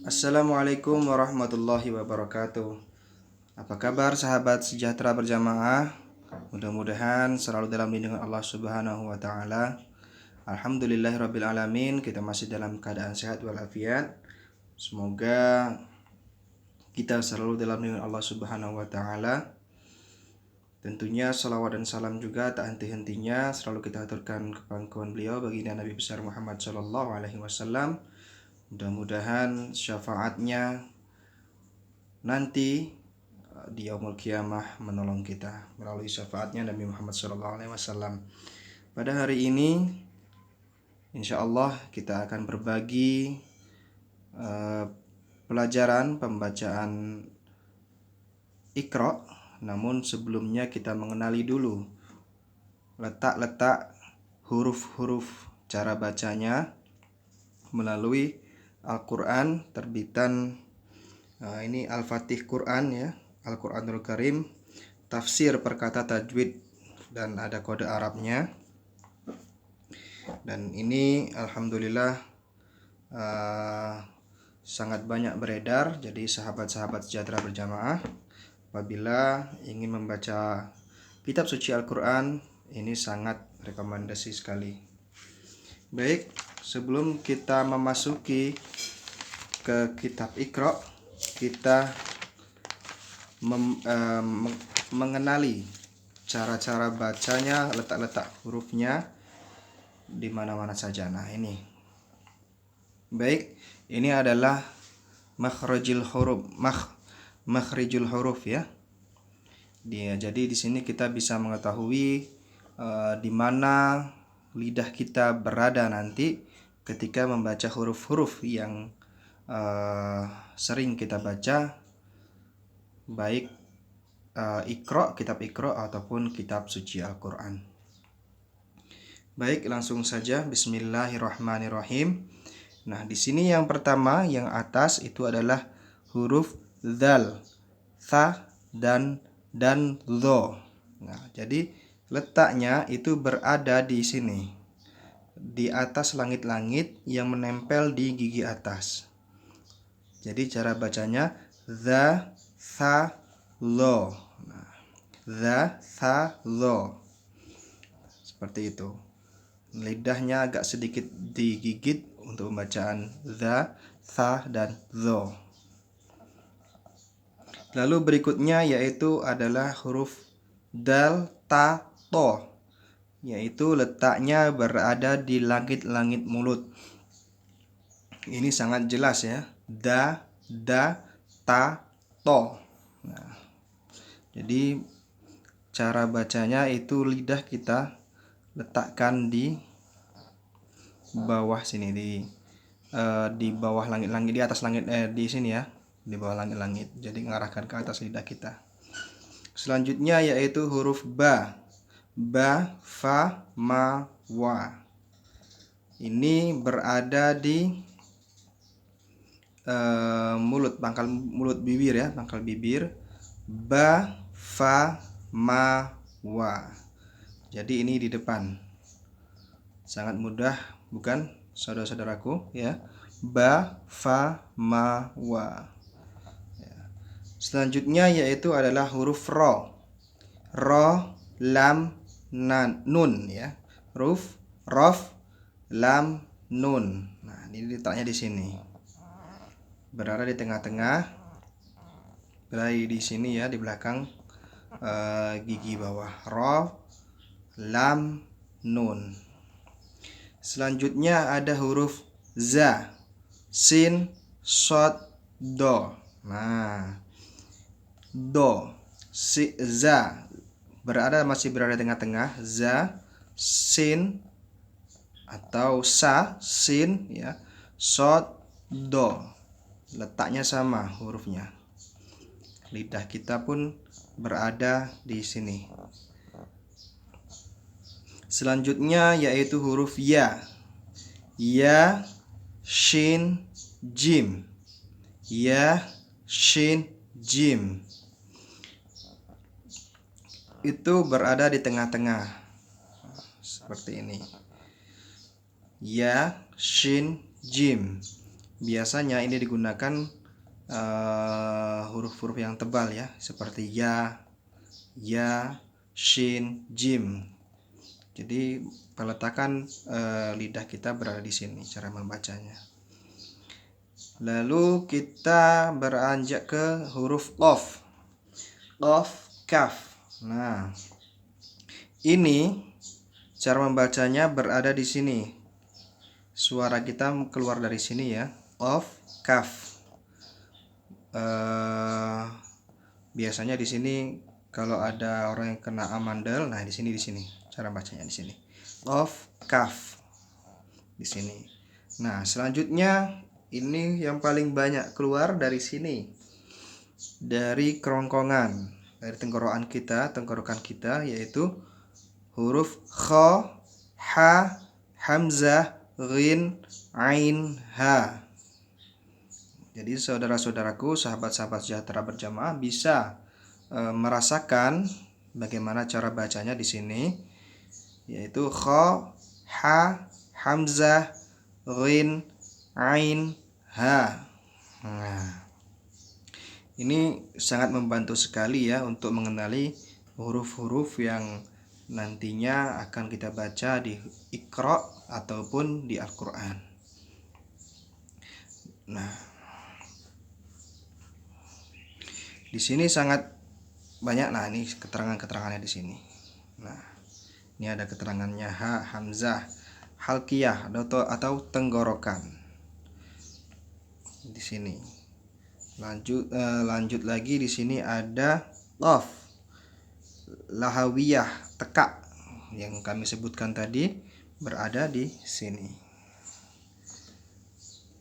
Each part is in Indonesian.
Assalamualaikum warahmatullahi wabarakatuh. Apa kabar sahabat sejahtera berjamaah? Mudah-mudahan selalu dalam lindungan Allah Subhanahu wa taala. Alhamdulillahirabbil alamin, kita masih dalam keadaan sehat walafiat. Semoga kita selalu dalam lindungan Allah Subhanahu wa taala. Tentunya salawat dan salam juga tak henti-hentinya selalu kita aturkan ke pangkuan beliau baginda Nabi besar Muhammad sallallahu alaihi wasallam. Mudah-mudahan syafaatnya nanti di yaumul qiyamah menolong kita melalui syafaatnya Nabi Muhammad SAW. Pada hari ini insyaallah kita akan berbagi pelajaran pembacaan Iqra. Namun sebelumnya kita mengenali dulu letak-letak huruf-huruf cara bacanya melalui Al-Quran terbitan ini Al-Fatih Quran ya, Al-Quranul Karim, tafsir perkata tajwid dan ada kode Arabnya. Dan ini alhamdulillah sangat banyak beredar. Jadi sahabat-sahabat sejahtera berjamaah apabila ingin membaca kitab suci Al-Quran, ini sangat rekomendasi sekali. Baik, sebelum kita memasuki ke kitab Iqra, kita mengenali cara-cara bacanya, letak-letak hurufnya di mana-mana saja. Nah, ini. Baik, ini adalah makhrijul huruf ya. Jadi di sini kita bisa mengetahui di mana lidah kita berada nanti ketika membaca huruf-huruf yang sering kita baca, baik Iqra, kitab Iqra ataupun kitab suci Al-Quran. Baik, langsung saja. Bismillahirrahmanirrahim. Nah, di sini yang pertama, yang atas itu adalah huruf dzal, tha dan dho. Nah, jadi letaknya itu berada di sini, di atas langit-langit yang menempel di gigi atas. Jadi cara bacanya za, tha, lo. Nah, za, tha, lo. Seperti itu. Lidahnya agak sedikit digigit untuk pembacaan za, tha, dan zo. Lalu berikutnya yaitu adalah huruf dal, ta, to, yaitu letaknya berada di langit-langit mulut. Ini sangat jelas ya. Da, da, ta, to. Nah, jadi cara bacanya itu lidah kita letakkan di bawah sini, di bawah langit-langit, di atas langit, di sini ya, di bawah langit-langit. Jadi mengarahkan ke atas lidah kita. Selanjutnya yaitu huruf ba, fa, ma, wa. Ini berada di mulut, pangkal mulut bibir ya, pangkal bibir. Ba, fa, ma, wa. Jadi ini di depan. Sangat mudah, bukan saudara-saudaraku ya. Ba, fa, ma, wa. Selanjutnya yaitu adalah huruf ro. Ro, lam, nun ya. Huruf rof, lam, nun. Nah, ini letaknya di sini. Berada di tengah-tengah. Berada di sini ya, di belakang gigi bawah. Ro, lam, nun. Selanjutnya ada huruf za, sin, shod, do. Nah, do, si, za masih berada di tengah-tengah. Za, sin atau sa, sin ya, shod, do. Letaknya sama hurufnya. Lidah kita pun berada di sini. Selanjutnya yaitu huruf ya. Ya, shin, jim. Ya, shin, jim. Itu berada di tengah-tengah. Seperti ini. Ya, shin, jim. biasanya ini digunakan huruf-huruf yang tebal ya, seperti ya, shin, jim. Jadi peletakan lidah kita berada di sini cara membacanya. Lalu kita beranjak ke huruf qaf. Qaf, kaf. Nah, ini cara membacanya berada di sini. Suara kita keluar dari sini ya. Qaf, kaf. Biasanya di sini kalau ada orang yang kena amandel, nah di sini cara bacanya di sini. Qaf, kaf. Di sini. Nah, selanjutnya ini yang paling banyak keluar dari sini, dari kerongkongan, dari tenggorokan kita, yaitu huruf kha, ha, hamzah, ghin, ain, ha. Jadi saudara-saudaraku, sahabat-sahabat sejahtera berjamaah bisa merasakan bagaimana cara bacanya di sini, yaitu kha, ha, hamzah, ghin, ain, ha. Nah, ini sangat membantu sekali ya untuk mengenali huruf-huruf yang nantinya akan kita baca di Iqra ataupun di Al-Qur'an. Nah, di sini sangat banyak. Nah, ini keterangannya di sini. Nah, ini ada keterangannya ha, hamzah, halqiyah atau tenggorokan. Di sini. Lanjut lagi, di sini ada qaf, lahawiyah, tekak yang kami sebutkan tadi berada di sini.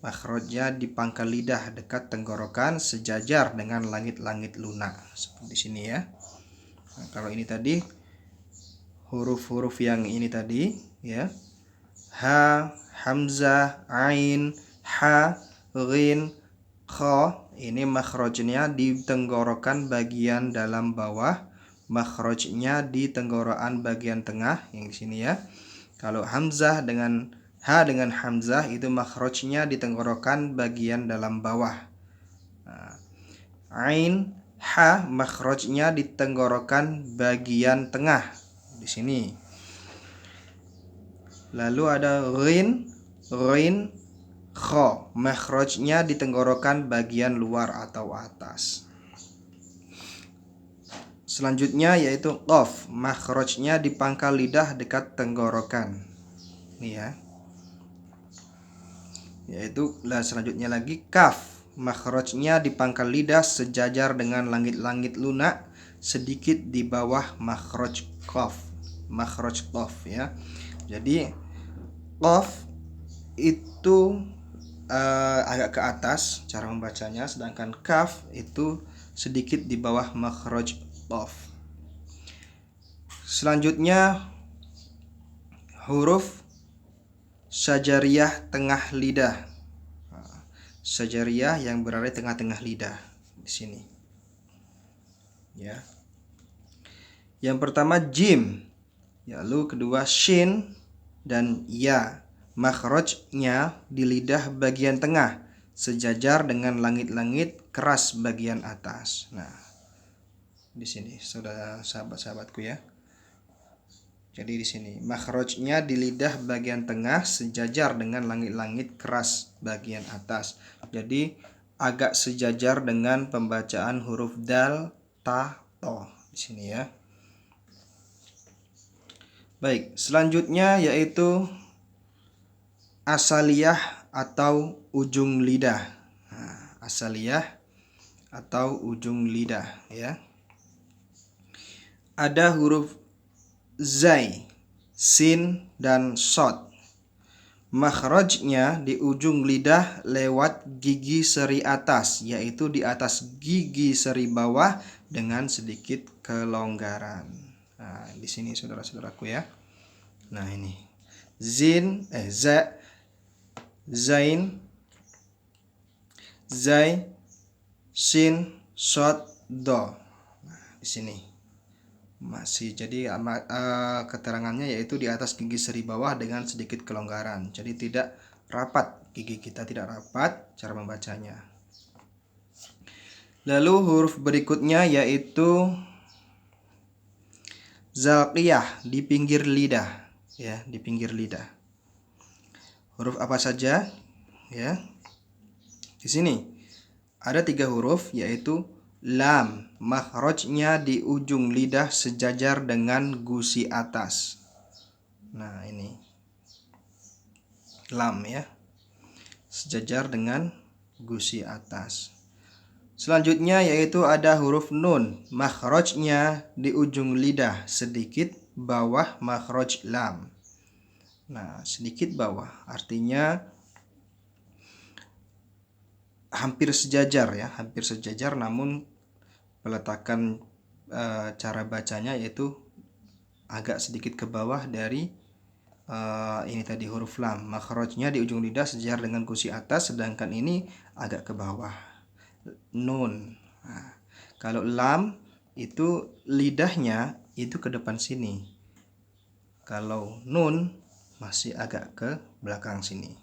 Makhrajnya di pangkal lidah dekat tenggorokan sejajar dengan langit-langit lunak. Seperti di sini ya. Nah, kalau ini tadi huruf-huruf yang ini tadi ya. Ha, hamzah, ain, ha, ghin, kha, ini makhrajnya di tenggorokan bagian dalam bawah, makhrajnya di tenggorokan bagian tengah yang di sini ya. Kalau hamzah dengan hamzah itu makhrajnya di tenggorokan bagian dalam bawah. Nah, ain, ha, makhrajnya di tenggorokan bagian tengah di sini. Lalu ada ghin, kha, makhrajnya di tenggorokan bagian luar atau atas. Selanjutnya yaitu qaf, makhrajnya di pangkal lidah dekat tenggorokan. Ini ya. Yaitu selanjutnya lagi kaf, makhrajnya di pangkal lidah sejajar dengan langit-langit lunak sedikit di bawah makhraj qaf. Makhraj qaf ya. Jadi qaf itu agak ke atas cara membacanya, sedangkan kaf itu sedikit di bawah makhraj qaf. Selanjutnya huruf syajariyah tengah lidah. Syajariyah yang berada di tengah-tengah lidah di sini. Ya. Yang pertama jim, lalu kedua shin dan ya. Makhrajnya di lidah bagian tengah sejajar dengan langit-langit keras bagian atas. Nah, di sini saudara sahabat-sahabatku ya. Jadi di sini makhrajnya di lidah bagian tengah sejajar dengan langit-langit keras bagian atas. Jadi agak sejajar dengan pembacaan huruf dal, ta, to di sini ya. Baik, selanjutnya yaitu asaliyah atau ujung lidah. Nah, asaliyah atau ujung lidah ya. Ada huruf zai, sin dan shad. Makhrajnya di ujung lidah lewat gigi seri atas, yaitu di atas gigi seri bawah dengan sedikit kelonggaran. Nah, di sini saudara-saudaraku ya. Nah, ini zain, zai, sin, shad, do. Nah, di sini masih jadi keterangannya yaitu di atas gigi seri bawah dengan sedikit kelonggaran. Jadi tidak rapat gigi kita tidak rapat, cara membacanya. Lalu huruf berikutnya yaitu zalqiyah, di pinggir lidah, ya, di pinggir lidah. Huruf apa saja? Ya, di sini ada 3 huruf yaitu lam, makhrajnya di ujung lidah sejajar dengan gusi atas. Nah, ini lam ya, sejajar dengan gusi atas. Selanjutnya yaitu ada huruf nun, makhrajnya di ujung lidah sedikit bawah makhraj lam. Nah, sedikit bawah artinya hampir sejajar ya, hampir sejajar, namun peletakan cara bacanya yaitu agak sedikit ke bawah dari ini tadi huruf lam. Makhrajnya di ujung lidah sejajar dengan gusi atas, sedangkan ini agak ke bawah. Nun. Nah, kalau lam itu lidahnya itu ke depan sini. Kalau nun masih agak ke belakang sini.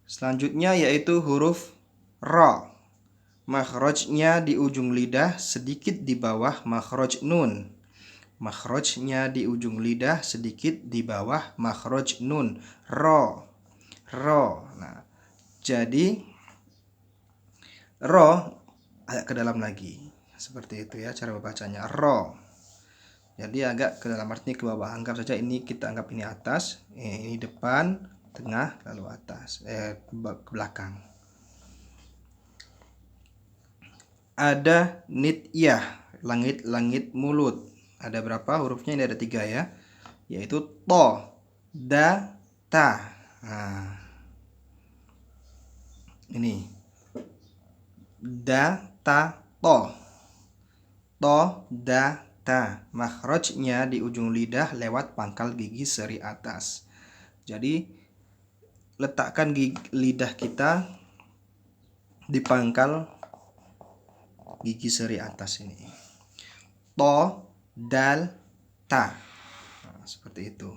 Selanjutnya yaitu huruf ra. Makhrajnya di ujung lidah sedikit di bawah makhraj nun. Makhrajnya di ujung lidah sedikit di bawah makhraj nun. Ra. Ra. Nah, jadi ra agak ke dalam lagi. Seperti itu ya cara membacanya. Ra. Jadi agak ke dalam, artinya ke bawah. Anggap saja ini, kita anggap ini atas, ini depan, tengah, lalu atas, ke belakang. Ada nityah, langit-langit mulut. Ada berapa hurufnya? Ini ada 3 ya, yaitu to, da, ta. Nah, ini da, ta, to, da, ta. Makhrajnya di ujung lidah lewat pangkal gigi seri atas. Jadi letakkan lidah kita di pangkal gigi seri atas ini. To, dal, ta. Nah, seperti itu.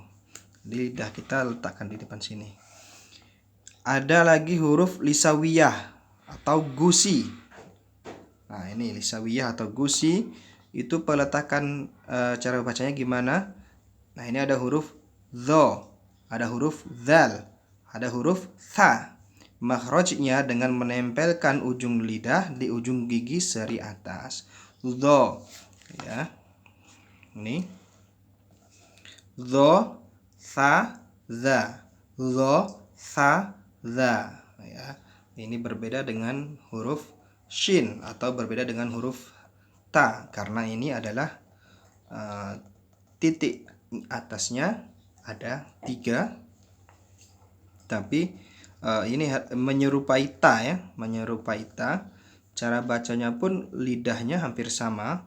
Lidah kita letakkan di depan sini. Ada lagi huruf lisawiyah atau gusi. Nah, ini lisawiyah atau gusi. Itu peletakan cara bacanya gimana? Nah, ini ada huruf dho, ada huruf dzal, ada huruf tha. Makhrajnya dengan menempelkan ujung lidah di ujung gigi seri atas. Dho, ya. Ini dho, tha, dha. Dho, tha, dha. Ya. Ini berbeda dengan huruf shin atau berbeda dengan huruf ta, karena ini adalah titik atasnya ada 3, tapi ini menyerupai ta ya, menyerupai ta. Cara bacanya pun lidahnya hampir sama,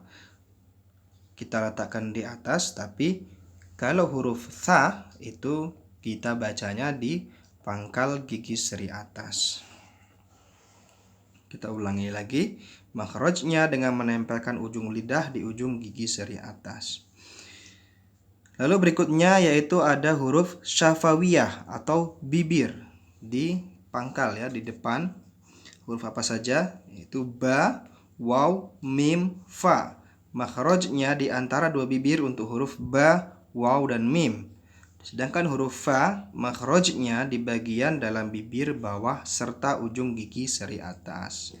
kita letakkan di atas, tapi kalau huruf tha itu kita bacanya di pangkal gigi seri atas. Kita ulangi lagi. Makhrajnya dengan menempelkan ujung lidah di ujung gigi seri atas. Lalu berikutnya yaitu ada huruf syafawiyah atau bibir di pangkal ya, di depan. Huruf apa saja? Yaitu ba, waw, mim, fa. Makhrajnya di antara 2 bibir untuk huruf ba, waw, dan mim. Sedangkan huruf fa, makhrajnya di bagian dalam bibir bawah serta ujung gigi seri atas.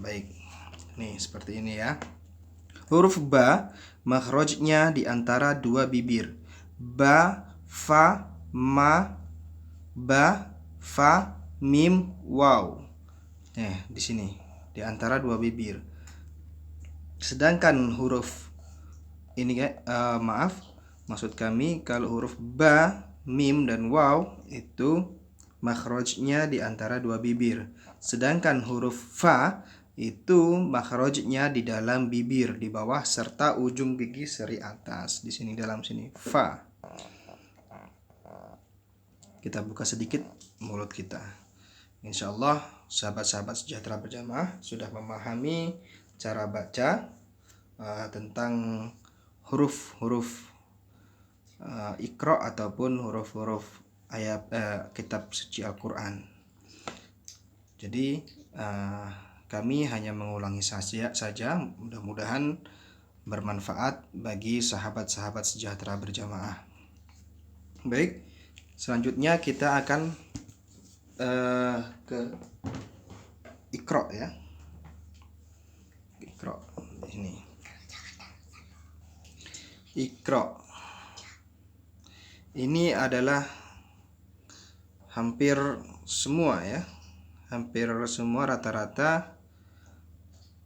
Baik, nih seperti ini ya. Huruf ba, makhrajnya di antara 2 bibir. Ba, fa, ma, ba, fa, mim, waw. Di sini di antara 2 bibir. Sedangkan huruf ini maksud kami kalau huruf ba, mim, dan waw itu makhrajnya di antara 2 bibir. Sedangkan huruf fa itu makhrajnya di dalam bibir, di bawah serta ujung gigi seri atas. Di sini, dalam sini, fa. Kita buka sedikit mulut kita. Insya Allah sahabat-sahabat sejahtera berjamaah sudah memahami cara baca tentang huruf-huruf Iqra ataupun huruf-huruf kitab suci Al-Quran. Jadi kami hanya mengulangi saja, mudah-mudahan bermanfaat bagi sahabat-sahabat sejahtera berjamaah. Baik, selanjutnya kita akan ke Iqra ya. Iqra ini. Iqra ini adalah hampir semua rata-rata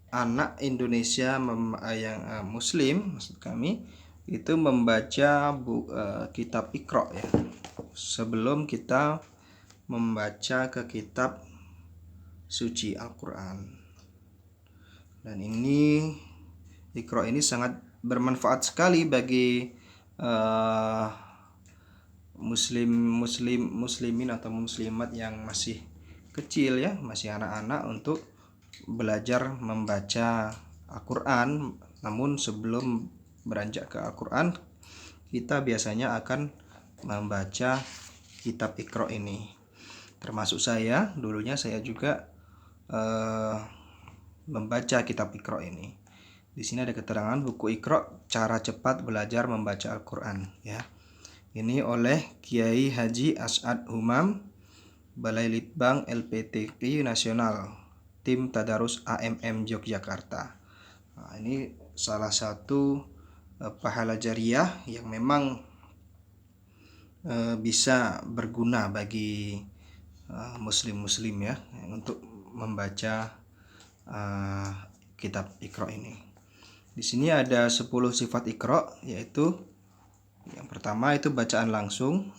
anak Indonesia yang Muslim, maksud kami, itu membaca kitab Iqra ya, sebelum kita membaca ke kitab suci Al-Quran. Dan ini Iqra ini sangat bermanfaat sekali bagi muslimin atau muslimat yang masih kecil ya, masih anak-anak, untuk belajar membaca Al-Quran. Namun sebelum beranjak ke Al-Quran, kita biasanya akan membaca kitab Iqra ini. Termasuk saya, dulunya saya juga membaca kitab Iqra ini. Di sini ada keterangan buku Iqra, cara cepat belajar membaca Al-Quran ya. Ini oleh Kiai Haji As'ad Humam, Balai Litbang LPTQ Nasional, Tim Tadarus AMM Yogyakarta. Nah, ini salah satu pahala jariah yang memang bisa berguna bagi muslim-muslim ya, untuk membaca kitab Iqra ini. Di sini ada 10 sifat Iqra, yaitu yang pertama itu bacaan langsung,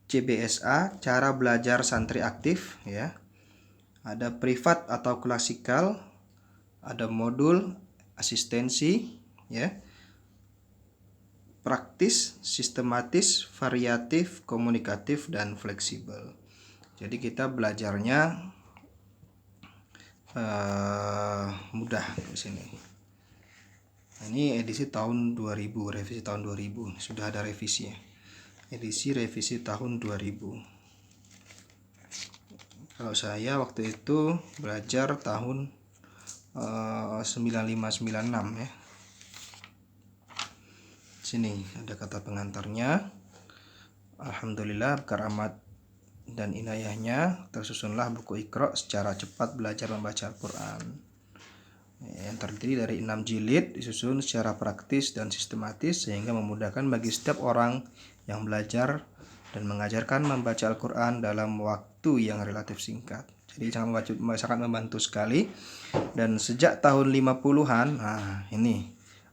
CBSA, cara belajar santri aktif ya. Ada privat atau klasikal, ada modul, asistensi ya. Praktis, sistematis, variatif, komunikatif, dan fleksibel. Jadi kita belajarnya mudah di sini. Ini edisi tahun 2000, revisi tahun 2000, sudah ada revisi ya. Edisi revisi tahun 2000. Kalau saya waktu itu belajar tahun 9596 ya. Sini ada kata pengantarnya. Alhamdulillah karamat dan inayahnya tersusunlah buku Iqra secara cepat belajar membaca Al-Quran, yang terdiri dari 6 jilid, disusun secara praktis dan sistematis sehingga memudahkan bagi setiap orang yang belajar dan mengajarkan membaca Al-Quran dalam waktu yang relatif singkat. Jadi sangat membantu sekali. Dan sejak tahun 50-an, nah ini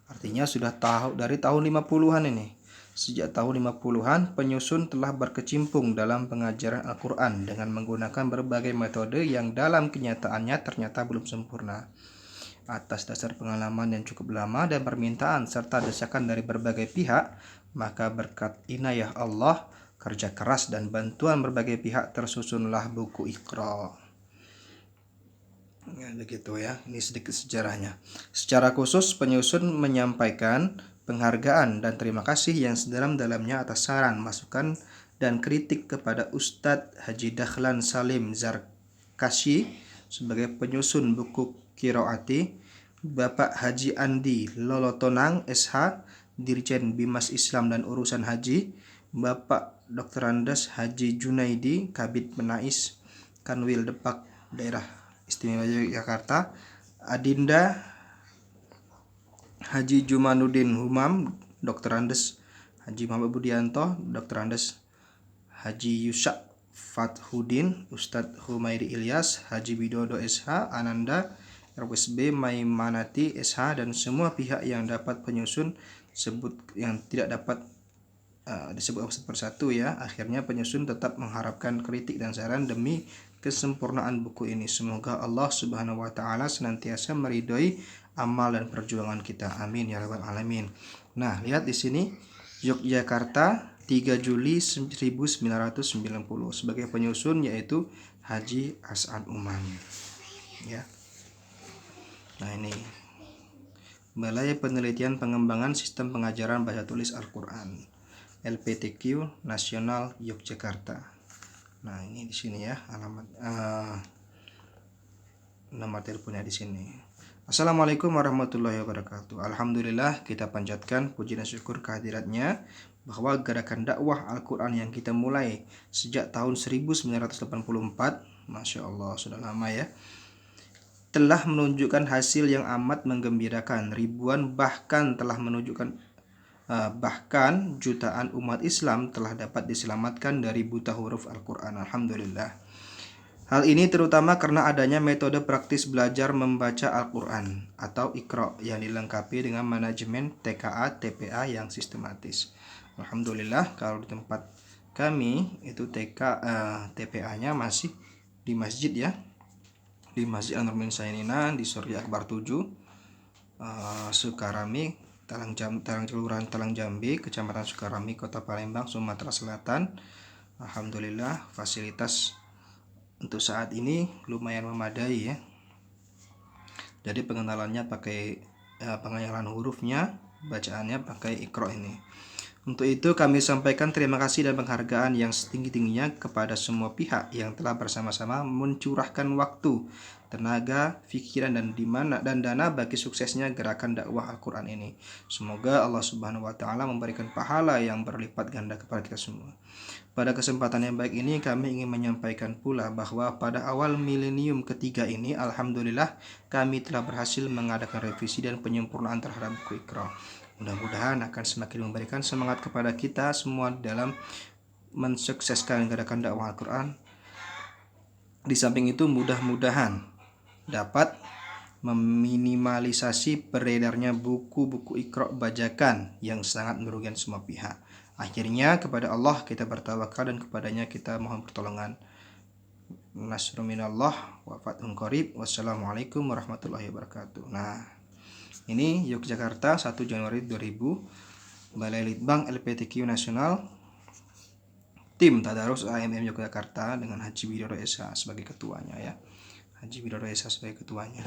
artinya sudah dari tahun 50-an ini. Sejak tahun 50-an, penyusun telah berkecimpung dalam pengajaran Al-Quran dengan menggunakan berbagai metode yang dalam kenyataannya ternyata belum sempurna. Atas dasar pengalaman yang cukup lama dan permintaan serta desakan dari berbagai pihak, maka berkat inayah Allah, kerja keras dan bantuan berbagai pihak, tersusunlah buku Iqra. Ya, begitu ya. Ini sedikit sejarahnya. Secara khusus penyusun menyampaikan penghargaan dan terima kasih yang sedalam-dalamnya atas saran, masukan, dan kritik kepada Ustadz Haji Dahlan Salim Zarkashi sebagai penyusun buku Qiraati, Bapak Haji Andi Lolotonang SH, Dirjen Bimas Islam dan Urusan Haji, Bapak Dr. Andes Haji Junaidi, Kabid Penais Kanwil Depak Daerah Istimewa Yogyakarta, Adinda Haji Jumanuddin Humam, Dr. Andes Haji Muhammad Budianto, Dr. Andes Haji Yusak Fathudin, Ustadz Humairi Ilyas, Haji Widodo SH, Ananda RWSB Maimanati SH, dan semua pihak yang dapat penyusun yang tidak dapat disebut satu persatu ya. Akhirnya penyusun tetap mengharapkan kritik dan saran demi kesempurnaan buku ini. Semoga Allah Subhanahu wa taala senantiasa meridhoi amal dan perjuangan kita. Amin ya rabbal alamin. Nah, lihat di sini Yogyakarta 3 Juli 1990 sebagai penyusun yaitu Haji As'ad Umam. Ya. Nah, ini Balai Penelitian Pengembangan Sistem Pengajaran Baca Tulis Al-Quran. LPTQ Nasional Yogyakarta. Nah, ini di sini ya alamat nomor teleponnya di sini. Assalamualaikum warahmatullahi wabarakatuh. Alhamdulillah, kita panjatkan puji dan syukur kehadiratnya bahwa gerakan dakwah Al-Quran yang kita mulai sejak tahun 1984, Masya Allah sudah lama ya, telah menunjukkan hasil yang amat menggembirakan. Ribuan bahkan jutaan umat Islam telah dapat diselamatkan dari buta huruf Al-Quran. Alhamdulillah. Hal ini terutama karena adanya metode praktis belajar membaca Al-Quran atau Iqra yang dilengkapi dengan manajemen TKA TPA yang sistematis. Alhamdulillah, kalau di tempat kami itu TPA-nya masih di masjid ya, di Masjid An-Nur min Sayyidina di Surya Akbar 7, Sukarami, Kelurahan Talang Jambi, Kecamatan Sukarami, Kota Palembang, Sumatera Selatan. Alhamdulillah, fasilitas untuk saat ini lumayan memadai ya. Jadi pengenalannya pakai pengenalan hurufnya, bacaannya pakai Iqra ini. Untuk itu kami sampaikan terima kasih dan penghargaan yang setinggi-tingginya kepada semua pihak yang telah bersama-sama mencurahkan waktu, tenaga, pikiran dan dana bagi suksesnya gerakan dakwah Al-Quran ini. Semoga Allah Subhanahu wa taala memberikan pahala yang berlipat ganda kepada kita semua. Pada kesempatan yang baik ini kami ingin menyampaikan pula bahwa pada awal milenium ketiga ini alhamdulillah kami telah berhasil mengadakan revisi dan penyempurnaan terhadap buku Iqra. Mudah-mudahan akan semakin memberikan semangat kepada kita semua dalam mensukseskan gerakan dakwah Al-Quran. Di samping itu mudah-mudahan dapat meminimalisasi beredarnya buku-buku Iqra bajakan yang sangat merugikan semua pihak. Akhirnya kepada Allah kita bertawakal dan kepadanya kita mohon pertolongan. Nasrun minallah wa fathun qarib. Wassalamualaikum warahmatullahi wabarakatuh. Nah, ini Yogyakarta 1 Januari 2000, Balai Litbang LPTQ Nasional, tim Tadarus AMM Yogyakarta dengan Haji Widodo Esa sebagai ketuanya ya. Haji Widodo Esa sebagai ketuanya.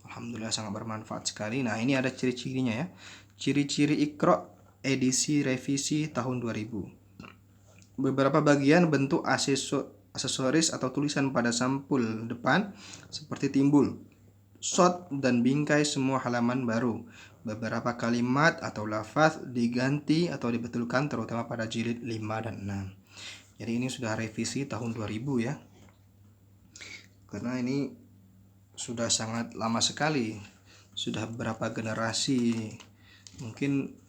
Alhamdulillah sangat bermanfaat sekali. Nah, ini ada ciri-cirinya ya. Ciri-ciri Iqra edisi revisi tahun 2000. Beberapa bagian bentuk aksesoris atau tulisan pada sampul depan seperti timbul, shot dan bingkai semua halaman baru. Beberapa kalimat atau lafaz diganti atau dibetulkan terutama pada jilid 5 dan 6. Jadi ini sudah revisi tahun 2000 ya. Karena ini sudah sangat lama sekali. Sudah berapa generasi. Mungkin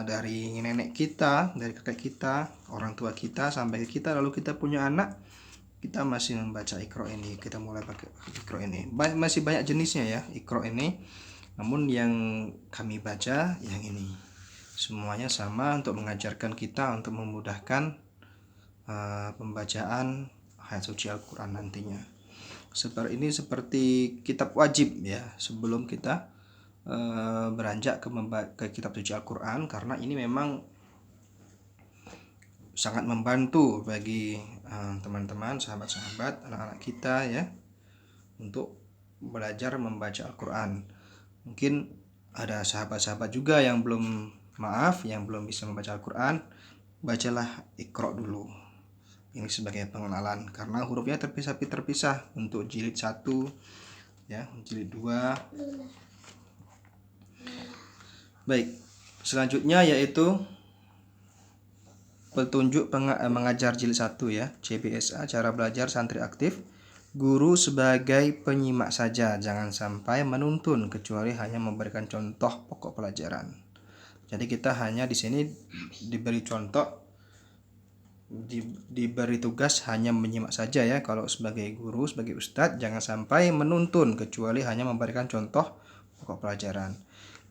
dari nenek kita, dari kakek kita, orang tua kita sampai ke kita, lalu kita punya anak, kita masih membaca Iqra ini. Kita mulai pakai Iqra ini. Masih banyak jenisnya ya Iqra ini. Namun yang kami baca yang ini. Semuanya sama untuk mengajarkan kita untuk memudahkan pembacaan ayat suci Al-Quran nantinya. Seperti ini seperti kitab wajib ya sebelum kita beranjak ke kitab suci Al-Quran, karena ini memang sangat membantu bagi teman-teman, sahabat-sahabat, anak-anak kita ya untuk belajar membaca Al-Quran. Mungkin ada sahabat-sahabat juga yang belum bisa membaca Al-Quran, bacalah Iqra dulu. Ini sebagai pengenalan karena hurufnya terpisah untuk jilid 1 ya, jilid 2. Baik, selanjutnya yaitu petunjuk mengajar jilid 1 ya, CBSA, cara belajar santri aktif. Guru sebagai penyimak saja, jangan sampai menuntun kecuali hanya memberikan contoh pokok pelajaran. Jadi kita hanya di sini diberi contoh, diberi tugas hanya menyimak saja ya. Kalau sebagai guru, sebagai ustadz, jangan sampai menuntun kecuali hanya memberikan contoh pokok pelajaran.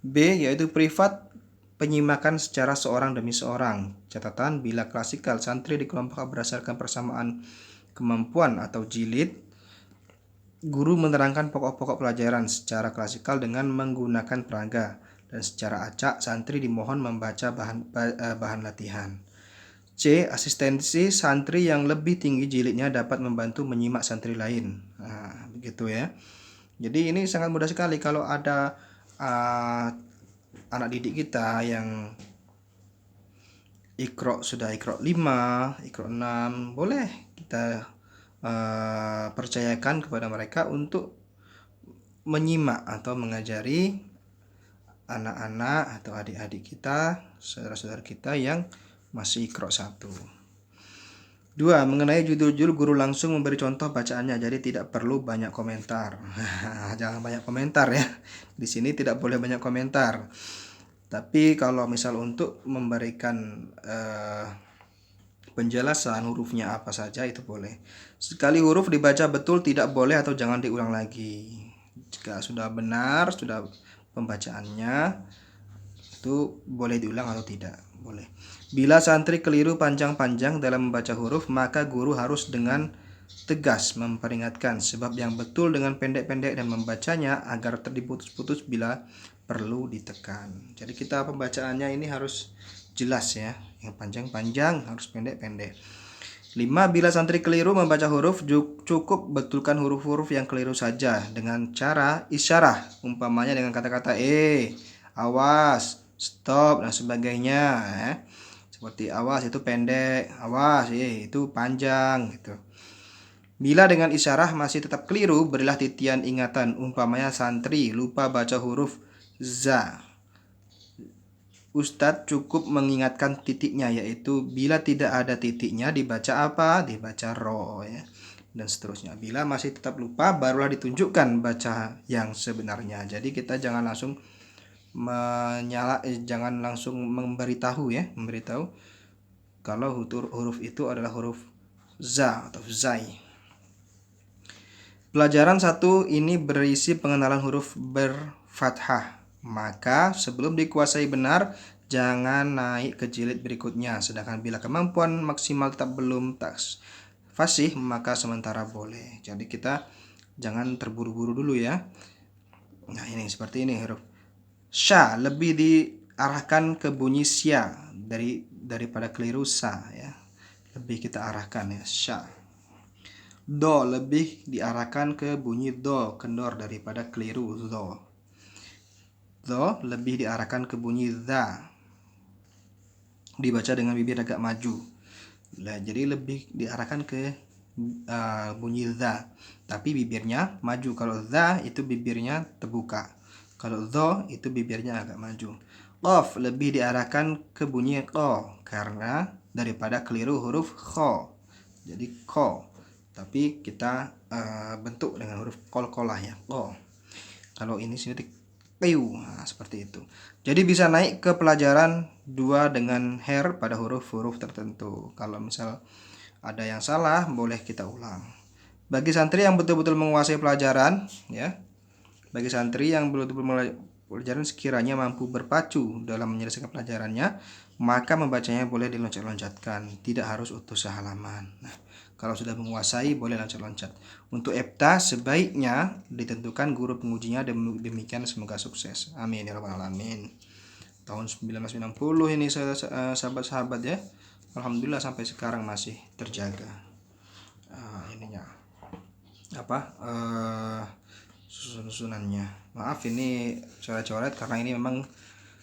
B yaitu privat, penyimakan secara seorang demi seorang. Catatan, bila klasikal santri dikelompokkan berdasarkan persamaan kemampuan atau jilid, guru menerangkan pokok-pokok pelajaran secara klasikal dengan menggunakan peraga, dan secara acak santri dimohon membaca bahan latihan. C. Asistensi, santri yang lebih tinggi jilidnya dapat membantu menyimak santri lain. Nah, begitu ya. Jadi ini sangat mudah sekali kalau ada anak didik kita yang Iqra sudah Iqra 5, Iqra 6, boleh kita percayakan kepada mereka untuk menyimak atau mengajari anak-anak atau adik-adik kita, saudara-saudara kita yang masih Iqra 1. 2. Mengenai judul-judul, guru langsung memberi contoh bacaannya, jadi tidak perlu banyak komentar. Jangan banyak komentar ya. Di sini tidak boleh banyak komentar. Tapi kalau misal untuk memberikan penjelasan hurufnya apa saja itu boleh. Sekali huruf dibaca betul tidak boleh atau jangan diulang lagi. Jika sudah benar, sudah pembacaannya, itu boleh diulang atau tidak, boleh. Bila santri keliru panjang-panjang dalam membaca huruf, maka guru harus dengan tegas memperingatkan, sebab yang betul dengan pendek-pendek dan membacanya agar terdiputus-putus bila perlu ditekan. Jadi kita pembacaannya ini harus jelas ya, yang panjang-panjang harus pendek-pendek. 5. Bila santri keliru membaca huruf, cukup betulkan huruf-huruf yang keliru saja dengan cara isyarah, umpamanya dengan kata-kata awas, stop, dan sebagainya ya. Seperti awas itu pendek, awas itu panjang gitu. Bila dengan isyarah masih tetap keliru, berilah titian ingatan, umpamanya santri lupa baca huruf za. Ustadz cukup mengingatkan titiknya, yaitu bila tidak ada titiknya dibaca apa? Dibaca ro ya. Dan seterusnya. Bila masih tetap lupa, barulah ditunjukkan baca yang sebenarnya. Jadi kita jangan langsung jangan langsung memberitahu kalau huruf itu adalah huruf za atau zai. Pelajaran 1 ini berisi pengenalan huruf berfathah. Maka sebelum dikuasai benar, jangan naik ke jilid berikutnya. Sedangkan bila kemampuan maksimal tetap belum fasih, maka sementara boleh. Jadi kita jangan terburu-buru dulu ya. Nah ini seperti ini huruf sya lebih diarahkan ke bunyi sya daripada keliru sa ya. Lebih kita arahkan ya sya. Do lebih diarahkan ke bunyi do kendor daripada keliru do. Do lebih diarahkan ke bunyi za. Dibaca dengan bibir agak maju. Nah, jadi lebih diarahkan ke bunyi za. Tapi bibirnya maju. Kalau za itu bibirnya terbuka. Kalau do itu bibirnya agak maju. Qaf lebih diarahkan ke bunyi ko karena daripada keliru huruf kho. Jadi ko. Tapi kita bentuk dengan huruf qalqalah ya. Ko. Kalau ini sini qiu. Nah, seperti itu. Jadi bisa naik ke pelajaran 2 dengan her pada huruf-huruf tertentu. Kalau misal ada yang salah boleh kita ulang. Bagi santri yang betul-betul menguasai pelajaran ya. Bagi santri yang betul-betul pelajaran sekiranya mampu berpacu dalam menyelesaikan pelajarannya, maka membacanya boleh diloncat-loncatkan, tidak harus utuh sehalaman. Nah, kalau sudah menguasai boleh loncat-loncat. Untuk EPTA sebaiknya ditentukan guru pengujinya, demikian semoga sukses. Amin ya rabbal alamin. Tahun 1990 ini sahabat-sahabat ya. Alhamdulillah sampai sekarang masih terjaga. Ininya susunannya. Maaf ini coret-coret karena ini memang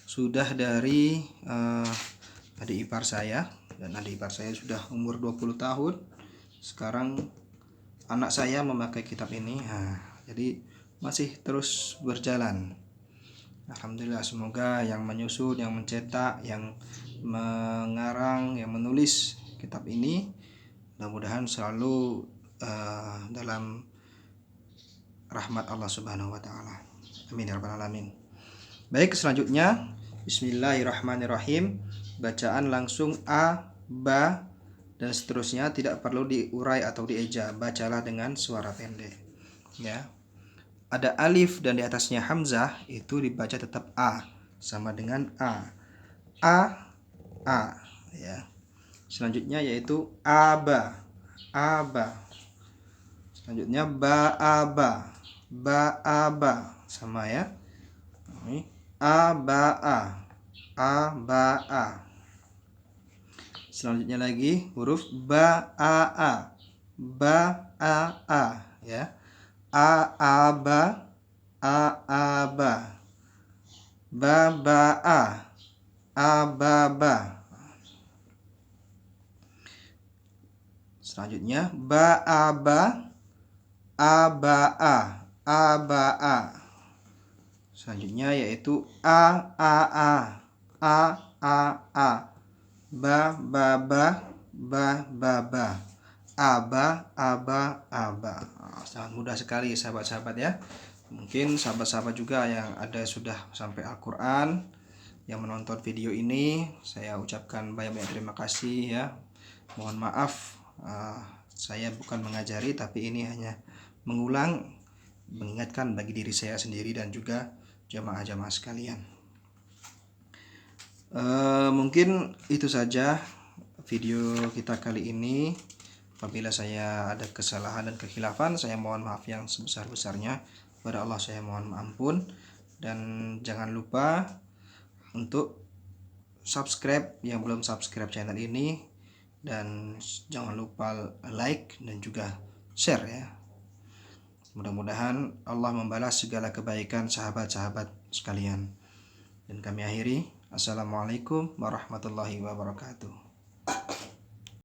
sudah dari adik ipar saya, dan adik ipar saya sudah umur 20 tahun. Sekarang anak saya memakai kitab ini. Jadi masih terus berjalan. Alhamdulillah, semoga yang menyusun, yang mencetak, yang mengarang, yang menulis kitab ini mudah-mudahan selalu dalam rahmat Allah Subhanahu wa taala. Amin ya rabbal alamin. Baik, selanjutnya bismillahirrahmanirrahim. Bacaan langsung a, ba dan seterusnya, tidak perlu diurai atau dieja. Bacalah dengan suara pendek. Ya. Ada alif dan di atasnya hamzah, itu dibaca tetap a, sama dengan a. A ya. Selanjutnya yaitu aba. Selanjutnya ba'aba. Sama ya. Ini aba'a. Selanjutnya lagi huruf ba'a ya. A'aba, baba'a, ababa. Selanjutnya ba'aba, aba'a, aba'a. Selanjutnya yaitu a, ba, baba, ba, aba, aba. Sangat mudah sekali sahabat-sahabat ya. Mungkin sahabat-sahabat juga yang ada sudah sampai Al-Quran, yang menonton video ini, saya ucapkan banyak-banyak terima kasih ya. Mohon maaf, saya bukan mengajari, tapi ini hanya mengulang, mengingatkan bagi diri saya sendiri dan juga jamaah-jamaah sekalian. Mungkin itu saja video kita kali ini. Apabila saya ada kesalahan dan kekhilafan, saya mohon maaf yang sebesar-besarnya. Kepada Allah saya mohon ampun. Dan jangan lupa untuk subscribe yang belum subscribe channel ini, dan jangan lupa like dan juga share ya. Mudah-mudahan Allah membalas segala kebaikan sahabat-sahabat sekalian. Dan kami akhiri, assalamualaikum warahmatullahi wabarakatuh.